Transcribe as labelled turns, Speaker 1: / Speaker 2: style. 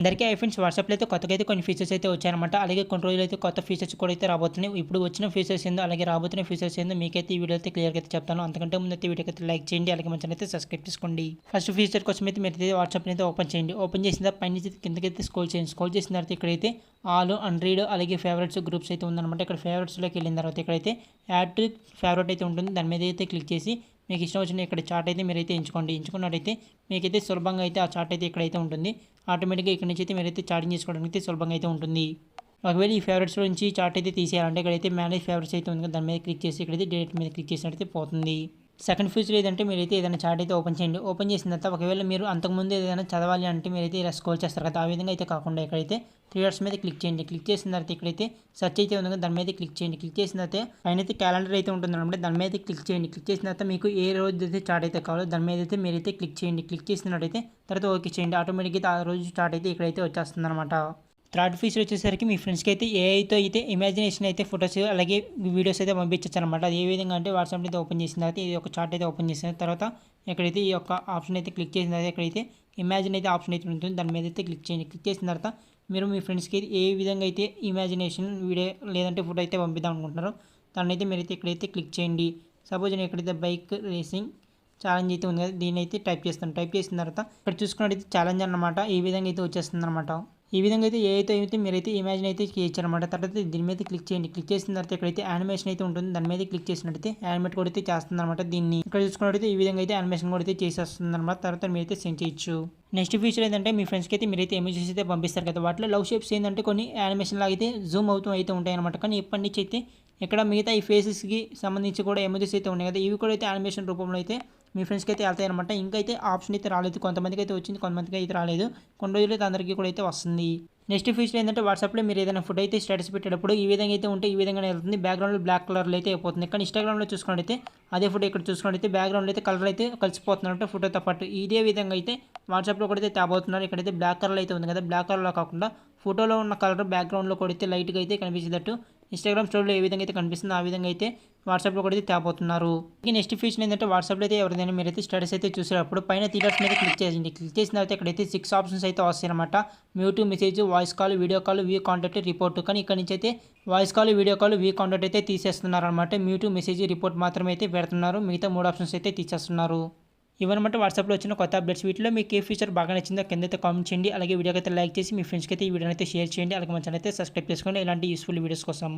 Speaker 1: అందరికీ ఐఫోన్స్ వాట్సాప్లో అయితే కొత్తగా అయితే కొన్ని ఫీచర్స్ అయితే వచ్చాయన్నమాట. అలాగే కొన్ని రోజులు అయితే కొత్త ఫీచర్స్ కూడా అయితే రాబోతున్నాయి. ఇప్పుడు వచ్చిన ఫీచర్స్ ఏందో అలాగే రాబోతున్న ఫీచర్స్ ఏందో మీకైతే ఈ వీడియో అయితే క్లియర్గా అయితే చెప్తాను. అంతకంటే ముందు అయితే వీడియోకి అయితే లైక్ చేయండి, అలాగే మంచిగా అయితే సబ్స్క్రైబ్ చేసుకోండి. ఫస్ట్ ఫీచర్ కోసం అయితే మీరు అయితే వాట్సాప్ని అయితే ఓపెన్ చేయండి. ఓపెన్ చేసిన తర్వాత పైన కిందకైతే స్క్రోల్ చేయండి. స్క్రోల్ చేసిన తర్వాత ఇక్కడైతే ఆల్ అన్రీడ్ అలాగే ఫేవరెట్స్ గ్రూప్స్ అయితే ఉందన్నమాట. ఇక్కడ ఫేవరెట్స్లోకి వెళ్ళిన తర్వాత ఇక్కడైతే యాడ్ టు ఫేవరెట్ అయితే ఉంటుంది. దాని మీద అయితే క్లిక్ చేసి మీకు ఇష్టం వచ్చిన ఇక్కడ చార్ట్ అయితే మీరైతే ఎంచుకున్నట్టయితే మీకైతే సులభంగా అయితే ఆ చార్ట్ అయితే ఇక్కడైతే ఉంటుంది. ఆటోమేటిక్గా ఇక్కడ నుంచి అయితే మీరైతే చాటింగ్ చేసుకోవడానికి అయితే సులభంగా అయితే ఉంటుంది. ఒకవేళ ఈ ఫేవరెట్స్లో నుంచి చార్ట్ అయితే తీసేయాలంటే ఇక్కడైతే మేనేజ్ ఫేవరెట్స్ అయితే ఉంది కదా, దాని మీద క్లిక్ చేసి ఇక్కడైతే డేట్ మీద క్లిక్ చేసినట్టయితే పోతుంది. సెకండ్ ఫీచర్ ఏదంటే మీరైతే ఏదైనా చార్ట్ అయితే ఓపెన్ చేయండి. ఓపెన్ చేసిన తర్వాత ఒకవేళ మీరు అంతకుముందు ఏదైనా చదవాలి అంటే మీరైతే ఇలా స్క్రోల్ చేస్తారు కదా, ఆ విధంగా అయితే కాకుండా ఇక్కడైతే 3 డాట్స్ మీద క్లిక్ చేయండి. క్లిక్ చేసిన తర్వాత ఇక్కడైతే సెర్చ్ అయితే ఉంది కదా, దాని మీద క్లిక్ చేయండి. క్లిక్ చేసిన తర్వాత పైన అయితే క్యాలెండర్ అయితే ఉంటుంది అనమాట, దాని మీద క్లిక్ చేయండి. క్లిక్ చేసిన తర్వాత మీకు ఏ రోజు అయితే చార్ట్ అయితే కావాలో దాని మీద అయితే మీరైతే క్లిక్ చేయండి. క్లిక్ చేసినట్టయితే తర్వాత ఓకే చేయండి. ఆటోమేటిక్గా ఆ రోజు చార్ట్ అయితే ఇక్కడైతే వచ్చేస్తుంది అనమాట. థర్డ్ ఫీచర్ వచ్చేసరికి మీ ఫ్రెండ్స్కి అయితే ఏఐతో అయితే ఇమాజినేషన్ అయితే ఫొటోస్ అలాగే వీడియోస్ అయితే పంపించచ్చు అనమాట. అది ఏ విధంగా అంటే వాట్సాప్ అయితే ఓపెన్ చేసిన తర్వాత ఇది ఒక చార్ట్ అయితే ఓపెన్ చేసిన తర్వాత ఎక్కడైతే ఈ యొక్క ఆప్షన్ అయితే క్లిక్ చేసిన తర్వాత ఎక్కడైతే ఇమాజిన్ అయితే ఆప్షన్ అయితే ఉంటుంది, దాని మీద అయితే క్లిక్ చేయండి. క్లిక్ చేసిన తర్వాత మీరు మీ ఫ్రెండ్స్కి ఏ విధంగా అయితే ఇమాజినేషన్ వీడియో లేదంటే ఫోటో అయితే పంపిద్దాం అనుకుంటున్నారో దాన్ని అయితే మీరైతే ఇక్కడైతే క్లిక్ చేయండి. సపోజ్ నేను ఎక్కడైతే బైక్ రేసింగ్ ఛాలెంజ్ అయితే ఉంది కదా, దీన్ని అయితే టైప్ చేస్తాను. టైప్ చేసిన తర్వాత ఇక్కడ చూసుకున్నట్టయితే ఛాలెంజ్ అనమాట ఈ విధంగా అయితే వచ్చేస్తుంది అనమాట. ఈ విధంగా అయితే అయితే మీరైతే ఇమాజిన్ అయితే చేయొచ్చు అనమాట. తర్వాత దీని మీద క్లిక్ చేయండి. క్లిక్ చేసిన తర్వాత ఇక్కడైతే యానిమేషన్ అయితే ఉంటుంది, దాని మీద క్లిక్ చేసినట్టయితే యానిమేట్ కూడా అయితే చేస్తుంది అనమాట. దీన్ని ఇక్కడ చూసుకున్నట్టయితే ఈ విధంగా అయితే యానిమేషన్ కూడా అయితే చేసేస్తుంది అనమాట. తర్వాత మీరైతే సెండ్ చేయొచ్చు. నెక్స్ట్ ఫీచర్ ఏంటంటే మీ ఫ్రెండ్స్కి అయితే మీరైతే ఎమోజీస్ అయితే పంపిస్తారు కదా, వాటిలో లవ్ షేప్స్ ఏంటంటే కొన్ని యానిమేషన్ లాగా అయితే జూమ్ అవుతూ అయితే ఉంటాయి అనమాట. కానీ ఇప్పటి నుంచి అయితే ఇక్కడ మిగతా ఈ ఫేసెస్కి సంబంధించి కూడా ఎమోజీస్ అయితే ఉన్నాయి కదా, ఇవి కూడా అయితే యానిమేషన్ రూపంలో అయితే మీ ఫ్రెండ్స్కి అయితే వెళ్తాయి అనమాట. ఇంకా అయితే ఆప్షన్ అయితే రాలేదు, కొంతమందికి అయితే వచ్చింది, కొంతమందికి అయితే రాలేదు. కొన్ని రోజులు అయితే అందరికీ కూడా అయితే వస్తుంది. నెక్స్ట్ ఫీచర్ ఏంటంటే వాట్సాప్లో మీరు ఏదైనా ఫోటో అయితే స్టేటస్ పెట్టేటప్పుడు ఈ విధంగా అయితే ఉంటే ఈ విధంగానే వెళ్తుంది, బ్యాక్గ్రౌండ్లో బ్లాక్ కలర్లో అయితే అయిపోతుంది. కానీ ఇన్స్టాగ్రామ్లో చూసుకున్నట్టయితే అదే ఫోటో ఇక్కడ చూసుకున్నట్టయితే బ్యాక్గ్రౌండ్లో అయితే కలర్ అయితే కలిసిపోతున్నట్టు ఫోటోతో పాటు ఇదే విధంగా అయితే వాట్సాప్లో కూడా అయితే తేబోతున్నారు. ఇక్కడైతే బ్లాక్ కలర్ అయితే ఉంది కదా, బ్లాక్ కలర్లో కాకుండా ఫోటోలో ఉన్న కలర్ బ్యాక్గ్రౌండ్లో కూడా అయితే లైట్గా అయితే కనిపించేటట్టు ఇన్స్టాగ్రామ్ స్టోరీలో ఏ విధంగా అయితే కనిపిస్తుందో ఆ విధంగా అయితే వాట్సాప్లో కూడా అయితే తేబోతున్నారు. ఇక నెక్స్ట్ ఫీచర్ ఏంటంటే వాట్సాప్లో అయితే ఎవరిదైనా మీరైతే స్టేటస్ అయితే చూసేటప్పుడు పైన థీటర్స్ మీద క్లిక్ చేయండి. క్లిక్ చేసిన తర్వాత ఇక్కడైతే 6 ఆప్షన్స్ అయితే వస్తాయి అనమాట. Mute, message, voice call, video call, view contact, report. కానీ ఇక్కడ నుంచి అయితే voice call, video call, view contact అయితే తీసేస్తున్నారు అనమాట. మ్యూట్, మెసేజ్, రిపోర్ట్ మాత్రమే అయితే పెడుతున్నారు, మిగతా 3 ఆప్షన్స్ అయితే తీసేస్తున్నారు. ఇవన్నమాట వాట్సాప్లో వచ్చిన కొత్త అప్డేట్స్. వీటిలో మీకు ఏ ఫీచర్ బాగా నచ్చిందో కింద అయితే కామెంట్ చేయండి. అలాగే వీడియోకి అయితే లైక్ చేసి మీ ఫ్రెండ్స్కి అయితే ఈ వీడియోని అయితే షేర్ చేయండి. అలాగే మన ఛానల్ అయితే సబ్స్క్రైబ్ చేసుకోండి ఇలాంటి యూస్ఫుల్ వీడియోస్ కోసం.